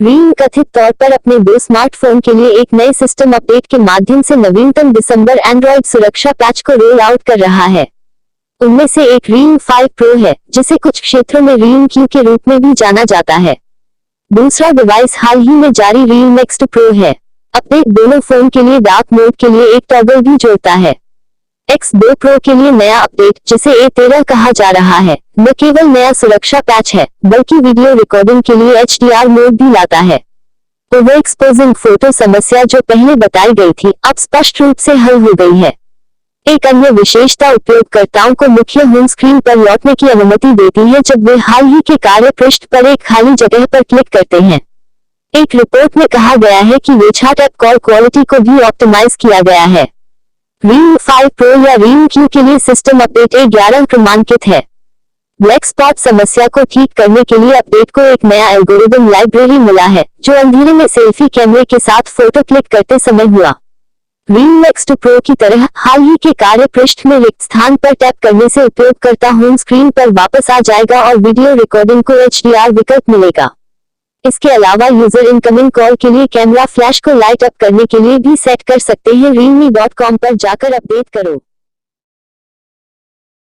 Realme कथित तौर पर अपने दो स्मार्टफोन के लिए एक नए सिस्टम अपडेट के माध्यम से नवीनतम दिसंबर एंड्रॉइड सुरक्षा पैच को रोल आउट कर रहा है। उनमें से एक Realme 5 Pro है, जिसे कुछ क्षेत्रों में Realme Q के रूप में भी जाना जाता है। दूसरा डिवाइस हाल ही में जारी Realme X2 Pro है। अपडेट दोनों फोन के लिए डार्क मोड के लिए एक टॉगल भी जोड़ता है। X2 Pro के लिए नया अपडेट, जिसे A13 कहा जा रहा है, न केवल नया सुरक्षा पैच है, बल्कि वीडियो रिकॉर्डिंग के लिए HDR मोड भी लाता है। ओवर एक्सपोजिंग फोटो समस्या जो पहले बताई गई थी, अब स्पष्ट रूप से हल हो गई है। एक अन्य विशेषता उपयोगकर्ताओं को मुख्य होम स्क्रीन पर लौटने की अनुमति देती है जब वे हाल ही के कार्य पृष्ठ पर एक खाली जगह पर क्लिक करते हैं। एक रिपोर्ट में कहा गया है कि WeChat ऐप कॉल क्वालिटी को भी ऑप्टिमाइज किया गया है। Realme 5 Pro या Realme Q के लिए सिस्टम अपडेट A11 क्रमांकित है। ब्लैक स्पॉट समस्या को ठीक करने के लिए अपडेट को एक नया एल्गोरिदम लाइब्रेरी मिला है, जो अंधेरे में सेल्फी कैमरे के साथ फोटो क्लिक करते समय हुआ। Realme X2 Pro की तरह हाल ही के कार्य पृष्ठ में रिक्त स्थान पर टैप करने से उपयोगकर्ता होम स्क्रीन पर वापस आ जाएगा और वीडियो रिकॉर्डिंग को HDR विकल्प मिलेगा। इसके अलावा यूजर इनकमिंग कॉल के लिए कैमरा फ्लैश को लाइट अप करने के लिए भी सेट कर सकते हैं। realme.com पर जाकर अपडेट करो।